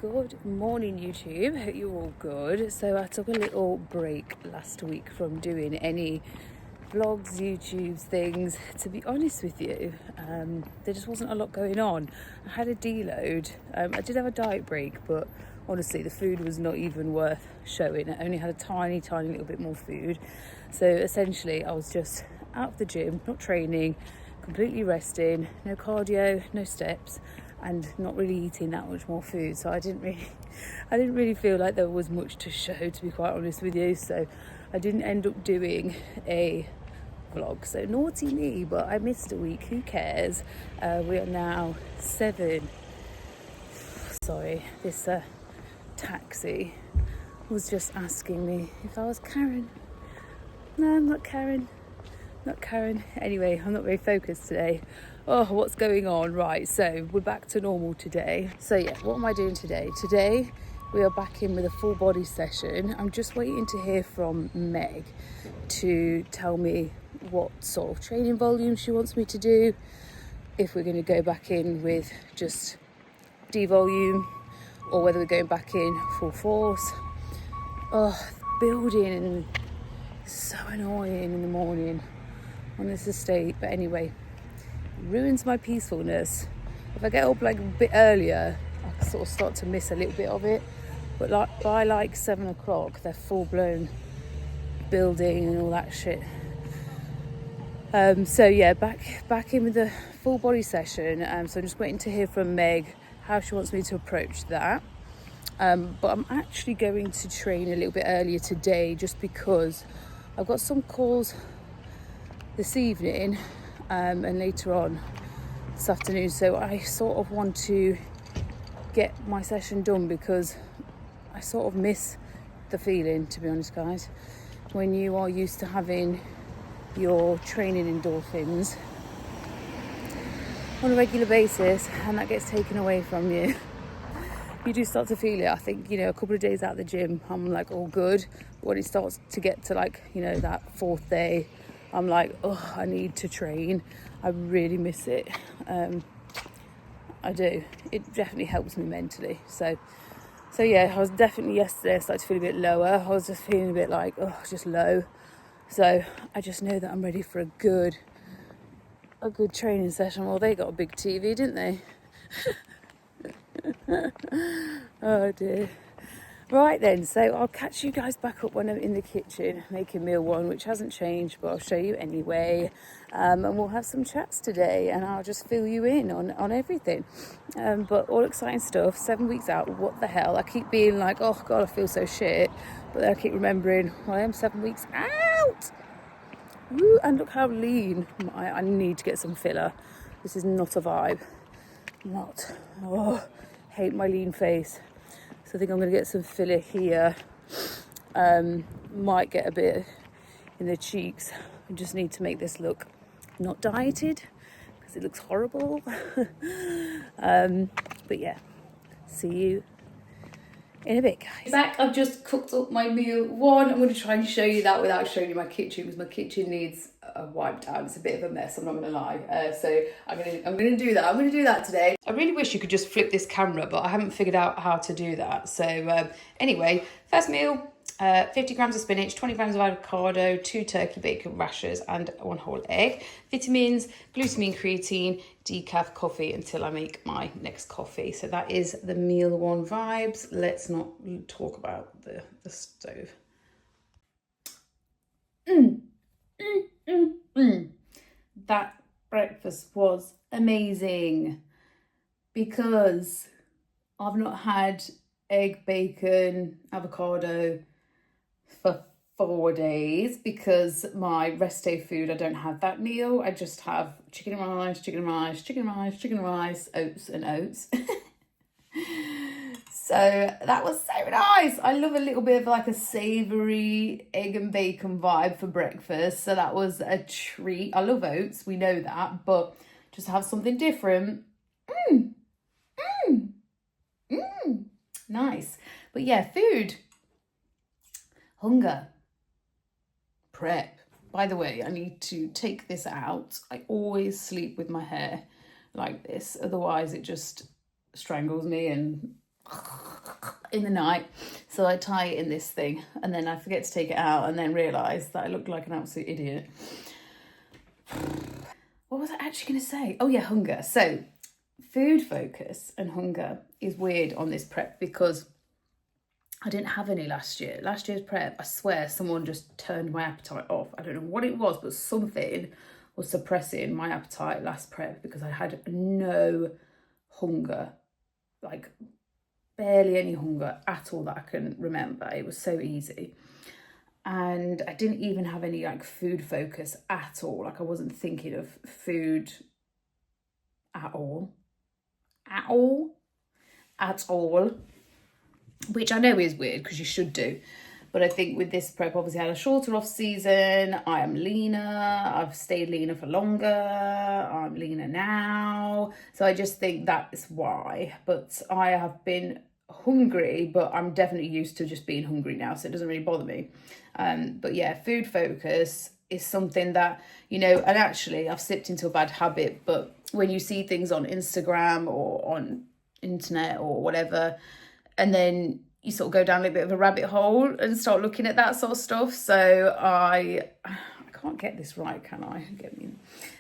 Good morning, YouTube. Hope you're all good. So I took a little break last week from doing any vlogs, YouTubes, things. To be honest with you, there just wasn't a lot going on. I had a deload. I did have a diet break, but honestly, the food was not even worth showing. I only had a tiny little bit more food. So essentially, I was just out of the gym, not training, completely resting, no cardio, no steps, and not really eating that much more food. So I didn't really feel like there was much to show, to be quite honest with you. So I didn't end up doing a vlog. So naughty me, but I missed a week. Who cares? We are now 7. Sorry, this taxi was just asking me if I was Karen. No, I'm not Karen. Not Karen. Anyway, I'm not very focused today. Oh, what's going on? Right, so we're back to normal today. So yeah, what am I doing today? Today we are back in with a full body session. I'm just waiting to hear from Meg to tell me what sort of training volume she wants me to do, if we're going to go back in with just devolume or whether we're going back in full force. Oh, building is so annoying in the morning on this estate, but anyway, ruins my peacefulness. If I get up like a bit earlier, I sort of start to miss a little bit of it, but like by like 7 o'clock they're full-blown building and all that shit. So yeah, back in with the full body session. So I'm just waiting to hear from Meg how she wants me to approach that. But I'm actually going to train a little bit earlier today just because I've got some calls this evening and later on this afternoon, so I sort of want to get my session done because I sort of miss the feeling, to be honest guys, when you are used to having your training endorphins on a regular basis and that gets taken away from you. You do start to feel it. I think, a couple of days out of the gym I'm like all good, but when it starts to get to like, that 4th day, I'm like, oh, I need to train. I really miss it. I do. It definitely helps me mentally. So yeah, I was definitely yesterday, I started to feel a bit lower. I was just feeling a bit like, just low. So I just know that I'm ready for a good training session. Well, they got a big TV, didn't they? Oh dear. Right then, so I'll catch you guys back up when I'm in the kitchen making meal 1, which hasn't changed, but I'll show you anyway. And we'll have some chats today and I'll just fill you in on everything. But all exciting stuff, 7 weeks out, what the hell? I keep being like, oh God, I feel so shit. But then I keep remembering, well, I am 7 weeks out. Woo, and look how lean. I need to get some filler. This is not a vibe. Hate my lean face. So I think I'm going to get some filler here. Might get a bit in the cheeks. I just need to make this look not dieted because it looks horrible. But yeah, see you in a bit, guys. Back, I've just cooked up my meal 1. I'm going to try and show you that without showing you my kitchen because my kitchen needs a wipe down. It's a bit of a mess, I'm not going to lie. So I'm going to do that. I'm going to do that today. I really wish you could just flip this camera, but I haven't figured out how to do that. So anyway, first meal, 50 grams of spinach, 20 grams of avocado, 2 turkey bacon rashers and 1 whole egg. Vitamins, glutamine, creatine, decaf coffee until I make my next coffee. So that is the meal 1 vibes. Let's not talk about the stove. That breakfast was amazing because I've not had egg, bacon, avocado for 4 days because my rest day food, I don't have that meal. I just have chicken and rice, oats and oats. So that was so nice. I love a little bit of like a savoury egg and bacon vibe for breakfast. So that was a treat. I love oats, we know that, but just to have something different. Nice. But yeah, food. Hunger. Prep. By the way, I need to take this out. I always sleep with my hair like this. Otherwise it just strangles me and in the night. So I tie it in this thing and then I forget to take it out and then realise that I look like an absolute idiot. What was I actually going to say? Oh yeah, hunger. So food focus and hunger is weird on this prep because I didn't have any last year. Last year's prep, I swear someone just turned my appetite off. I don't know what it was, but something was suppressing my appetite last prep because I had no hunger, like barely any hunger at all that I can remember. It was so easy. And I didn't even have any like food focus at all. Like I wasn't thinking of food at all. At all. Which I know is weird because you should do. But I think with this prep, obviously I had a shorter off season. I am leaner. I've stayed leaner for longer. I'm leaner now. So I just think that's why. But I have been hungry, but I'm definitely used to just being hungry now. So it doesn't really bother me. But yeah, food focus is something that, you know, and actually I've slipped into a bad habit. But when you see things on Instagram or on internet or whatever, and then you sort of go down a bit of a rabbit hole and start looking at that sort of stuff. So I can't get this right, can I? Get me.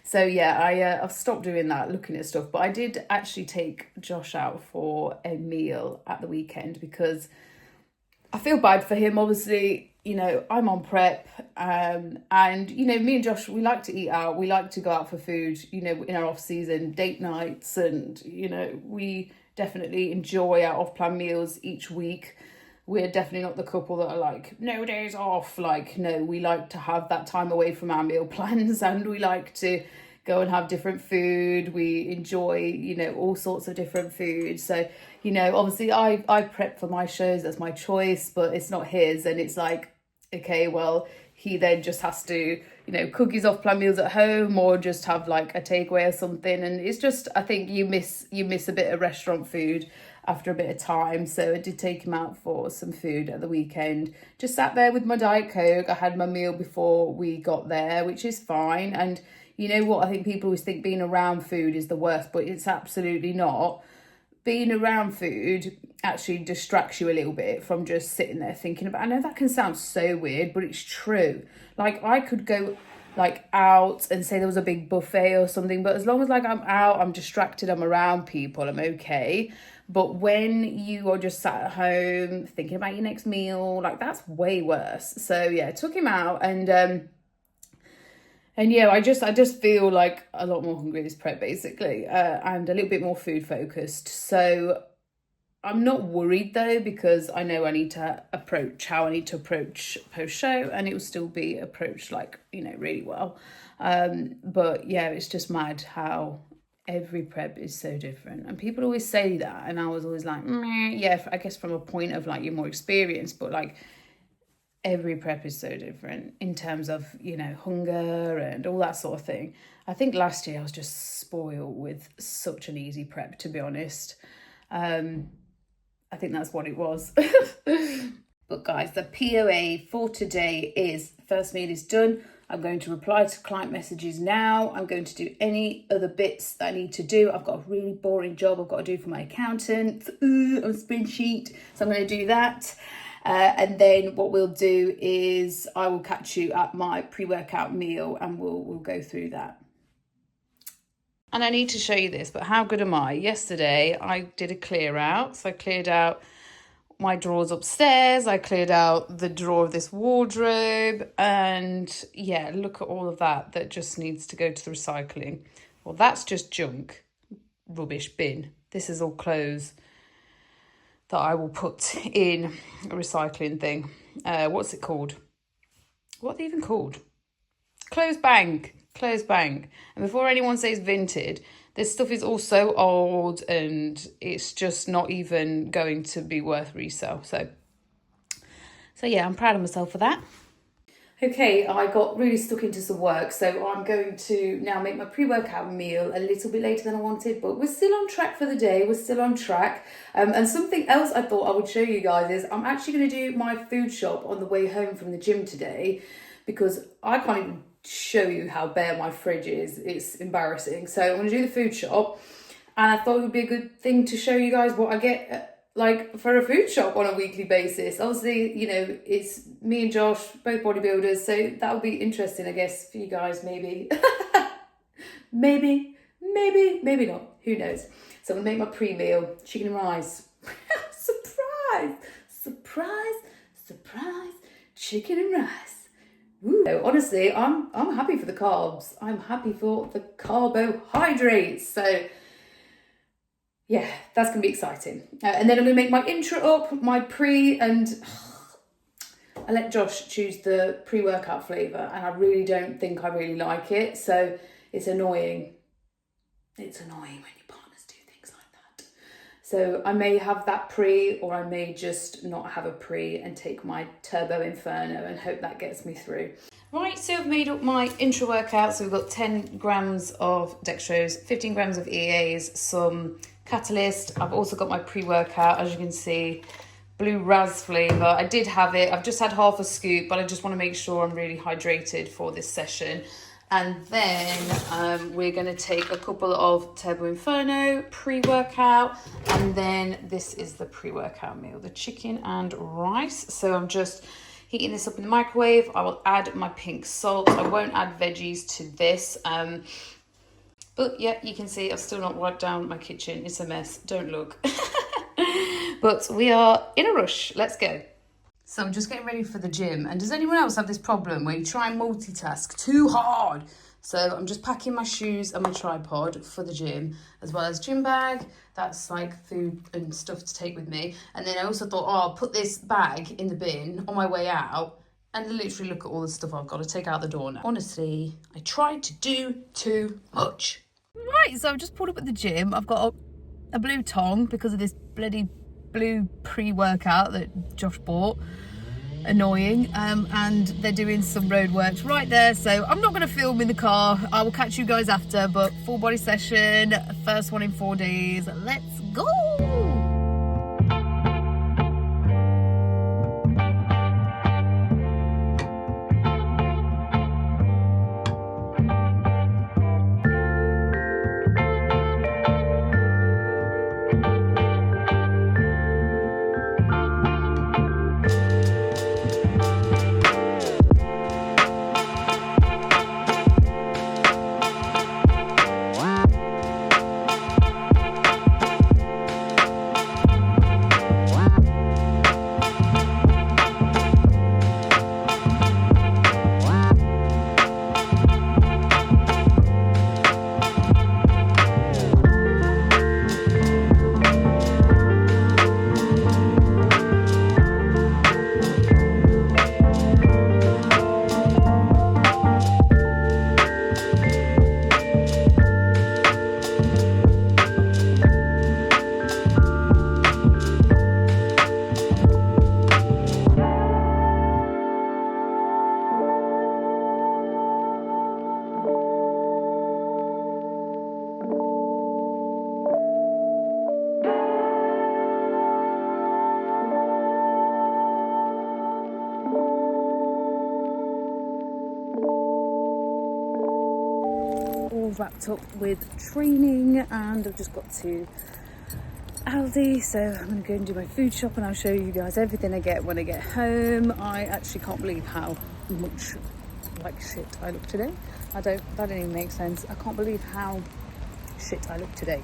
So yeah, I've stopped doing that, looking at stuff. But I did actually take Josh out for a meal at the weekend because I feel bad for him. Obviously, you know, I'm on prep, and you know, me and Josh, we like to eat out. We like to go out for food, you know, in our off season, date nights, and you know, we definitely enjoy our off-plan meals each week. We're definitely not the couple that are like, no days off. Like, no, we like to have that time away from our meal plans and we like to go and have different food. We enjoy, you know, all sorts of different food. So, you know, obviously I prep for my shows, that's my choice, but it's not his. And it's like, okay, well, he then just has to, you know, cook his off-plan meals at home or just have like a takeaway or something. And it's just, I think you miss a bit of restaurant food after a bit of time. So I did take him out for some food at the weekend. Just sat there with my Diet Coke. I had my meal before we got there, which is fine. And you know what? I think people always think being around food is the worst, but it's absolutely not. Being around food actually distracts you a little bit from just sitting there thinking about, I know that can sound so weird, but it's true. Like I could go like out and say there was a big buffet or something, but as long as like I'm out, I'm distracted, I'm around people, I'm okay. But when you are just sat at home thinking about your next meal, like that's way worse. So yeah, I took him out and yeah, I just feel like a lot more hungry this prep basically, and a little bit more food focused. So I'm not worried though, because I know I need to approach how I need to approach post show, and it will still be approached like, you know, really well. But yeah, it's just mad how every prep is so different, and people always say that, and I was always like, meh. Yeah, I guess from a point of like you're more experienced, but like every prep is so different in terms of, you know, hunger and all that sort of thing. I think last year I was just spoiled with such an easy prep, to be honest. I think that's what it was. But guys, the POA for today is first meal is done. I'm going to reply to client messages now. I'm going to do any other bits that I need to do. I've got a really boring job I've got to do for my accountant on a spreadsheet, so I'm going to do that. And then what we'll do is I will catch you at my pre-workout meal and we'll go through that. And I need to show you this, but how good am I? Yesterday I did a clear out. So I cleared out my drawers upstairs. I cleared out the drawer of this wardrobe. And yeah, look at all of that just needs to go to the recycling. Well, that's just junk, rubbish bin. This is all clothes that I will put in a recycling thing. What's it called? What are they even called? Clothes bank. And before anyone says vintage, this stuff is all so old and it's just not even going to be worth resale. So yeah, I'm proud of myself for that. Okay, I got really stuck into some work, so I'm going to now make my pre-workout meal a little bit later than I wanted, but we're still on track for the day, we're still on track. And something else I thought I would show you guys is I'm actually going to do my food shop on the way home from the gym today, because I can't even show you how bare my fridge is, it's embarrassing. So I'm going to do the food shop, and I thought it would be a good thing to show you guys what I get like for a food shop on a weekly basis. Obviously, you know, it's me and Josh, both bodybuilders, so that'll be interesting, I guess, for you guys, maybe. maybe not, who knows. So I'm gonna make my pre-meal, chicken and rice. surprise, chicken and rice. Ooh. So honestly, I'm happy for the carbs. I'm happy for the carbohydrates. So yeah, that's gonna be exciting. And then I'm gonna make my intro up, my pre, and I let Josh choose the pre-workout flavour, and I really don't think I really like it. So it's annoying. It's annoying when your partners do things like that. So I may have that pre, or I may just not have a pre and take my Turbo Inferno and hope that gets me through. Right, so I've made up my intro workout. So we've got 10 grams of dextrose, 15 grams of EAs, some Catalyst. I've also got my pre-workout, as you can see, blue raz flavour. I did have it. I've just had half a scoop, but I just want to make sure I'm really hydrated for this session. And then we're going to take a couple of Turbo Inferno pre-workout, and then this is the pre-workout meal, the chicken and rice. So I'm just heating this up in the microwave. I will add my pink salt. I won't add veggies to this. But yeah, you can see I've still not wiped down my kitchen. It's a mess. Don't look. But we are in a rush. Let's go. So I'm just getting ready for the gym. And does anyone else have this problem where you try and multitask too hard? So I'm just packing my shoes and my tripod for the gym, as well as gym bag. That's like food and stuff to take with me. And then I also thought, oh, I'll put this bag in the bin on my way out, and literally look at all the stuff I've got to take out the door now. Honestly, I tried to do too much. Right, so I've just pulled up at the gym. I've got a blue tongue because of this bloody blue pre-workout that Josh bought. Annoying. And they're doing some road works right there, so I'm not going to film in the car. I will catch you guys after, but full body session, first one in 4 days. Let's go. Wrapped up with training, and I've just got to Aldi, so I'm going to go and do my food shop, and I'll show you guys everything I get when I get home. I actually can't believe how much like shit I look today. That didn't even make sense. I can't believe how shit I look today.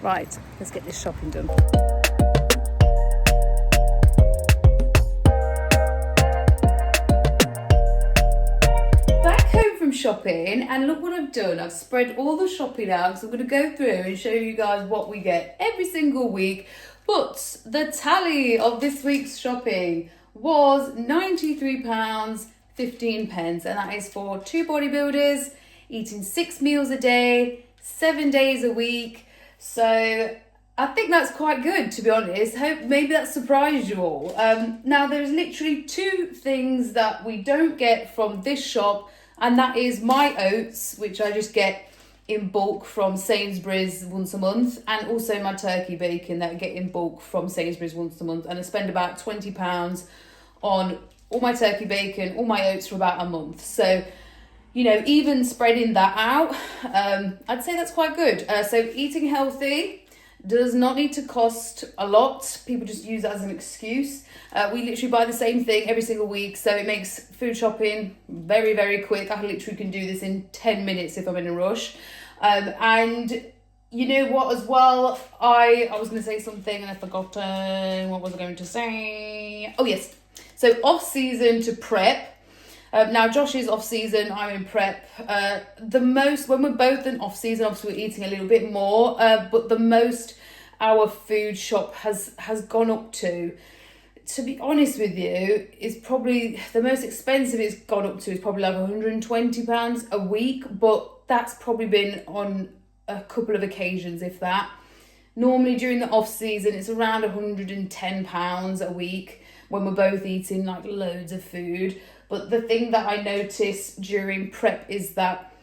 Right, let's get this shopping done. Shopping, and look what I've done. I've spread all the shopping out, so I'm going to go through and show you guys what we get every single week. But the tally of this week's shopping was £93.15, and that is for 2 bodybuilders eating 6 meals a day, 7 days a week. So I think that's quite good, to be honest. Hope maybe that surprised you all. Now there's literally 2 things that we don't get from this shop, and that is my oats, which I just get in bulk from Sainsbury's once a month, and also my turkey bacon that I get in bulk from Sainsbury's once a month. And I spend about £20 on all my turkey bacon, all my oats for about a month. So, you know, even spreading that out, I'd say that's quite good. So eating healthy. Does not need to cost a lot. People just use it as an excuse. We literally buy the same thing every single week, so it makes food shopping very, very quick. I literally can do this in 10 minutes if I'm in a rush. And you know what as well, I was going to say something and I've forgotten. What was I going to say? Oh yes, so off season to prep. Now Josh is off season, I'm in prep. When we're both in off season, obviously we're eating a little bit more, but the most our food shop has gone up to be honest with you, is probably the most expensive it's gone up to is probably like £120 a week, but that's probably been on a couple of occasions, if that. Normally during the off season it's around £110 a week when we're both eating like loads of food. But the thing that I notice during prep is that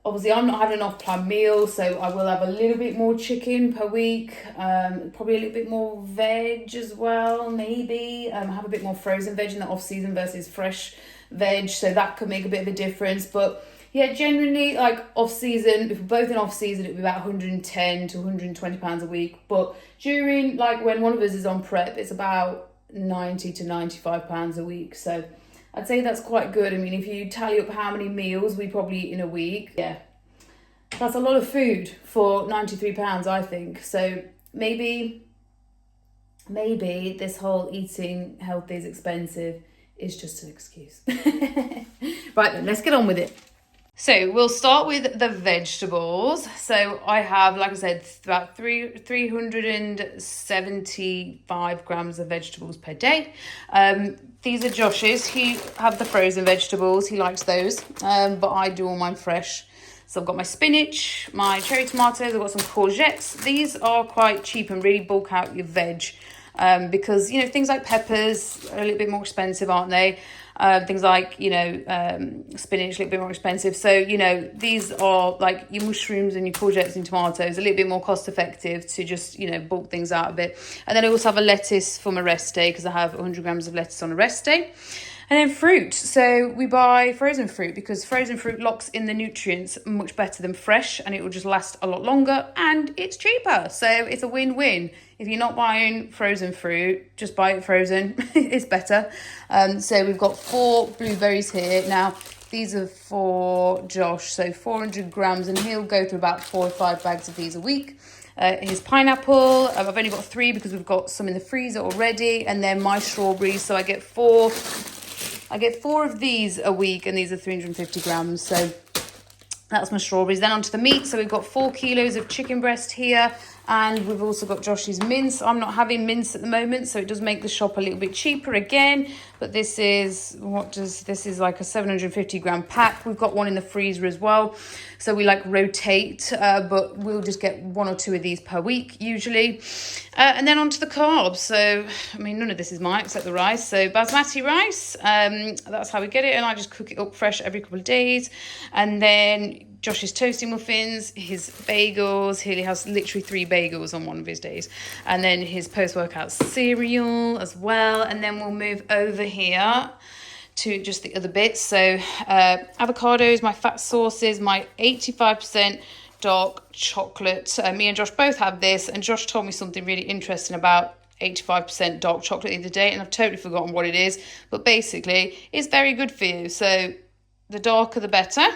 obviously I'm not having an off-plan meal, so I will have a little bit more chicken per week, probably a little bit more veg as well, maybe. Have a bit more frozen veg in the off-season versus fresh veg, so that could make a bit of a difference. But yeah, generally, like off-season, if we're both in off-season, it'd be about £110 to £120 a week. But during, like when one of us is on prep, it's about £90 to £95 a week, so I'd say that's quite good. I mean, if you tally up how many meals we probably eat in a week, yeah, that's a lot of food for £93, I think. So maybe this whole eating healthy is expensive is just an excuse. Right then, let's get on with it. So we'll start with the vegetables. So I have, like I said, about 375 grams of vegetables per day. These are Josh's. He have the frozen vegetables. He likes those, but I do all mine fresh. So I've got my spinach, my cherry tomatoes, I've got some courgettes. These are quite cheap and really bulk out your veg, because, you know, things like peppers are a little bit more expensive, aren't they? Things like, you know, spinach, a little bit more expensive. So, you know, these are like your mushrooms and your courgettes and tomatoes, a little bit more cost effective to just, you know, bulk things out a bit. And then I also have a lettuce for my rest day because I have 100 grams of lettuce on a rest day. And then fruit. So we buy frozen fruit because frozen fruit locks in the nutrients much better than fresh, and it will just last a lot longer and it's cheaper. So it's a win-win. If you're not buying frozen fruit, just buy it frozen. It's better. So we've got 4 blueberries here. Now, these are for Josh, so 400 grams, and he'll go through about 4 or 5 bags of these a week. His pineapple, I've only got 3 because we've got some in the freezer already, and then my strawberries, so I get 4 of these a week, and these are 350 grams, so that's my strawberries. Then onto the meat, so we've got 4 kilos of chicken breast here, and we've also got Josh's mince. I'm not having mince at the moment, so it does make the shop a little bit cheaper again, but this is like a 750 gram pack. We've got one in the freezer as well, so we like rotate, but we'll just get 1 or 2 of these per week usually. And then onto the carbs. So I mean, none of this is mine except the rice. So basmati rice, that's how we get it, and I just cook it up fresh every couple of days. And then Josh's toasty muffins, his bagels. He has literally 3 bagels on one of his days. And then his post-workout cereal as well. And then we'll move over here to just the other bits. So avocados, my fat sauces, my 85% dark chocolate. Me and Josh both have this. And Josh told me something really interesting about 85% dark chocolate the other day. And I've totally forgotten what it is. But basically, it's very good for you. So the darker the better.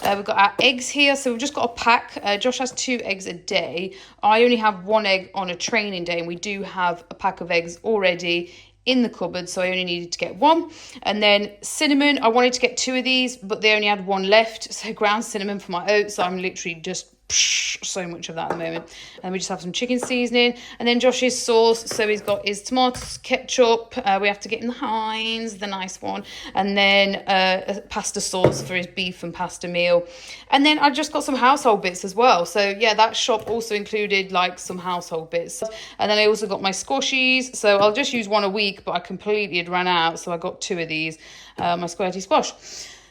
We've got our eggs here, so we've just got a pack. Josh has 2 eggs a day. I only have 1 egg on a training day, and we do have a pack of eggs already in the cupboard, so I only needed to get 1. And then cinnamon, I wanted to get 2 of these, but they only had 1 left, so ground cinnamon for my oats. So I'm literally just so much of that at the moment. And we just have some chicken seasoning, and then Josh's sauce. So he's got his tomatoes, ketchup, we have to get in the Heinz, the nice one, and then a pasta sauce for his beef and pasta meal. And then I just got some household bits as well. So yeah, that shop also included like some household bits. And then I also got my squashies, so I'll just use 1 a week, but I completely had run out, so I got 2 of these, my squirty squash.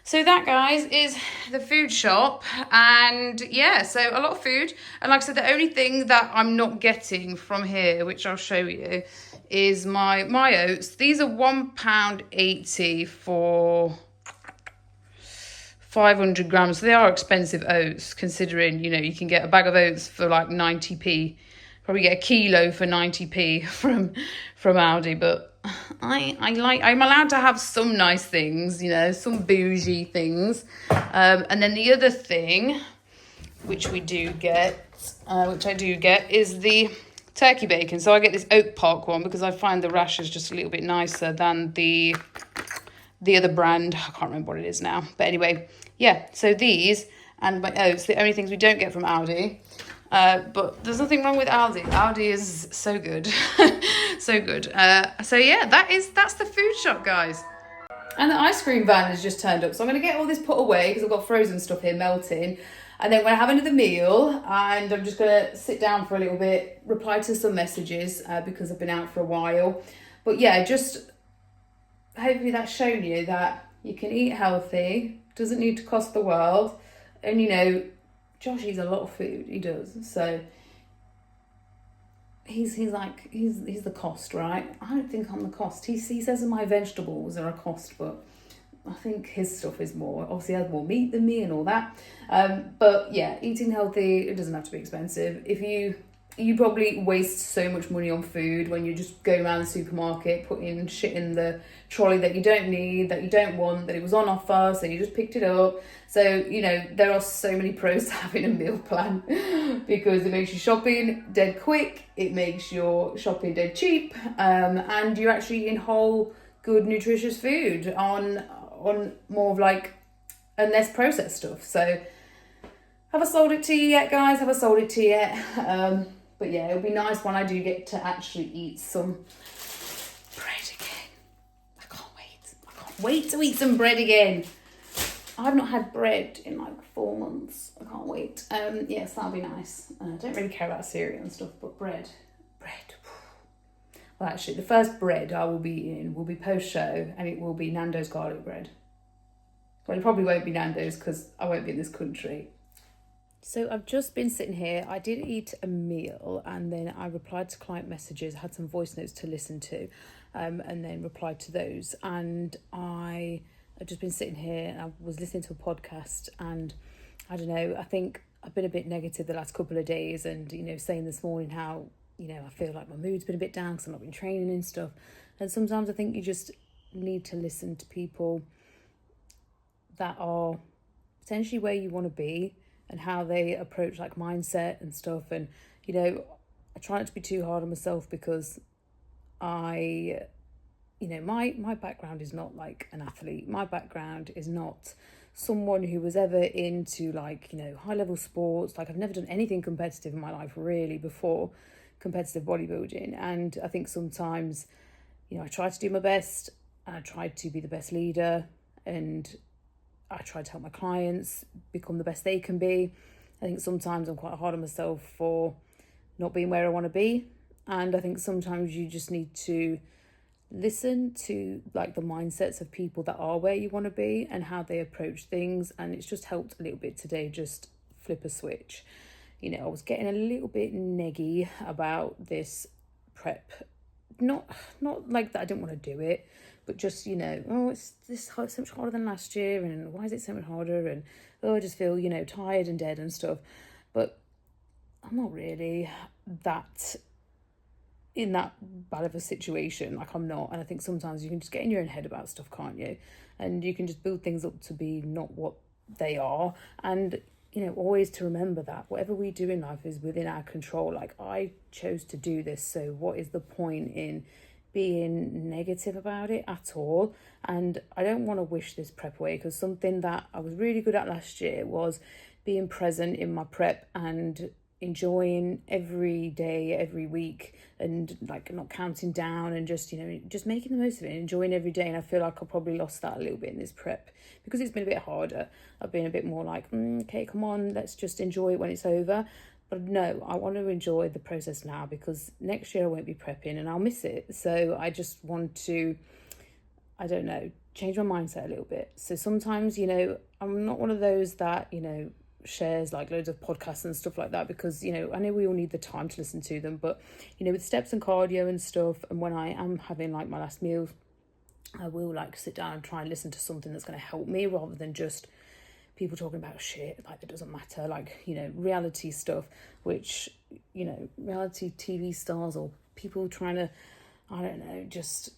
So that, guys, is the food shop. And yeah, so a lot of food. And like I said, the only thing that I'm not getting from here, which I'll show you, is my oats. These are £1.80 for 500 grams. So they are expensive oats, considering, you know, you can get a bag of oats for like 90p, probably get a kilo for 90p from Aldi, but I'm allowed to have some nice things, you know, some bougie things. And then the other thing, which I do get, is the turkey bacon. So I get this Oak Park one because I find the rasher is just a little bit nicer than the other brand. I can't remember what it is now. But anyway, yeah, so these and my oats, the only things we don't get from Aldi. But there's nothing wrong with Aldi. Aldi is so good. So good. So yeah, that's the food shop, guys. And the ice cream van has just turned up. So I'm going to get all this put away because I've got frozen stuff here melting. And then we're going to have another meal, and I'm just going to sit down for a little bit, reply to some messages because I've been out for a while. But yeah, just hopefully that's shown you that you can eat healthy, doesn't need to cost the world. And, you know, Josh eats a lot of food, he does. So he's the cost, right? I don't think I'm the cost. He says my vegetables are a cost, but I think his stuff is more. Obviously, he has more meat than me and all that. But yeah, eating healthy, it doesn't have to be expensive. If you probably waste so much money on food when you just go around the supermarket, putting shit in the trolley that you don't need, that you don't want, that it was on offer, so you just picked it up. So, you know, there are so many pros to having a meal plan because it makes your shopping dead quick, it makes your shopping dead cheap, and you're actually eating whole, good, nutritious food on more of like a less processed stuff. So have I sold it to you yet, guys? Have I sold it to you yet? But yeah, it'll be nice when I do get to actually eat some bread again. I can't wait to eat some bread again. I've not had bread in like 4 months. I can't wait. Yes, that'll be nice. I don't really care about cereal and stuff, but bread. Well, actually, the first bread I will be eating will be post-show, and it will be Nando's garlic bread. Well, it probably won't be Nando's because I won't be in this country. So I've just been sitting here. I did eat a meal, and then I replied to client messages, had some voice notes to listen to, and then replied to those. And I've just been sitting here, and I was listening to a podcast, and I don't know, I think I've been a bit negative the last couple of days, and, you know, saying this morning how, you know, I feel like my mood's been a bit down because I've not been training and stuff. And sometimes I think you just need to listen to people that are potentially where you want to be and how they approach like mindset and stuff. And, you know, I try not to be too hard on myself because my background is not like an athlete. My background is not someone who was ever into like, you know, high level sports. Like I've never done anything competitive in my life really before competitive bodybuilding. And I think sometimes, you know, I try to do my best and I try to be the best leader, and I try to help my clients become the best they can be. I think sometimes I'm quite hard on myself for not being where I want to be. And I think sometimes you just need to listen to like the mindsets of people that are where you want to be and how they approach things. And it's just helped a little bit today, just flip a switch. You know, I was getting a little bit neggy about this prep. Not like that I didn't want to do it, but just, you know, oh, it's so much harder than last year, and why is it so much harder, and oh, I just feel, you know, tired and dead and stuff. But I'm not really that in that bad of a situation. Like I'm not. And I think sometimes you can just get in your own head about stuff, can't you? And you can just build things up to be not what they are. And, you know, always to remember that whatever we do in life is within our control. Like I chose to do this, so what is the point in being negative about it at all? And I don't want to wish this prep away, because something that I was really good at last year was being present in my prep and enjoying every day, every week, and like not counting down and just, you know, just making the most of it, enjoying every day. And I feel like I probably lost that a little bit in this prep because it's been a bit harder. I've been a bit more like, okay, come on, let's just enjoy it when it's over. But no, I want to enjoy the process now, because next year I won't be prepping and I'll miss it. So I just want to, I don't know, change my mindset a little bit. So sometimes, you know, I'm not one of those that, you know, shares like loads of podcasts and stuff like that, because, you know, I know we all need the time to listen to them, but, you know, with steps and cardio and stuff, and when I am having like my last meal, I will like sit down and try and listen to something that's going to help me, rather than just people talking about shit like that doesn't matter, like, you know, reality stuff, which, you know, reality TV stars or people trying to, I don't know, just,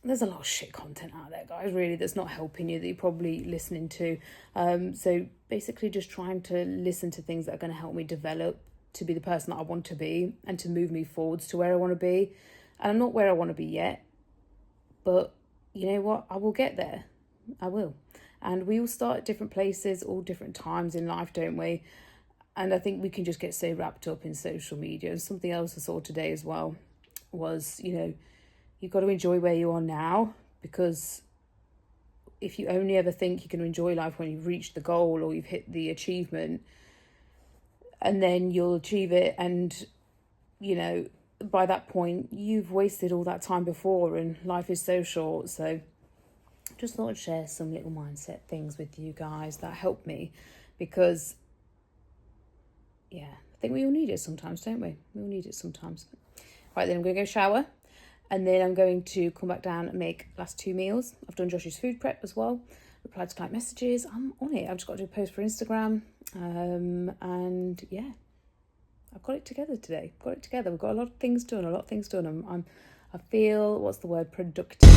there's a lot of shit content out there, guys, really, that's not helping you, that you're probably listening to. So basically just trying to listen to things that are going to help me develop to be the person that I want to be and to move me forwards to where I want to be. And I'm not where I want to be yet, but you know what? I will get there. I will. And we all start at different places, all different times in life, don't we? And I think we can just get so wrapped up in social media. And something else I saw today as well was, you know, you've got to enjoy where you are now, because if you only ever think you can enjoy life when you've reached the goal or you've hit the achievement, and then you'll achieve it, and, you know, by that point, you've wasted all that time before, and life is so short. So just thought I'd share some little mindset things with you guys that help me, because, yeah, I think we all need it sometimes, don't we? We all need it sometimes. Right, then I'm going to go shower. And then I'm going to come back down and make last 2 meals. I've done Josh's food prep as well. Replied to client messages. I'm on it. I've just got to do a post for Instagram. And yeah, I've got it together today. Got it together. We've got a lot of things done. I feel, what's the word, productive.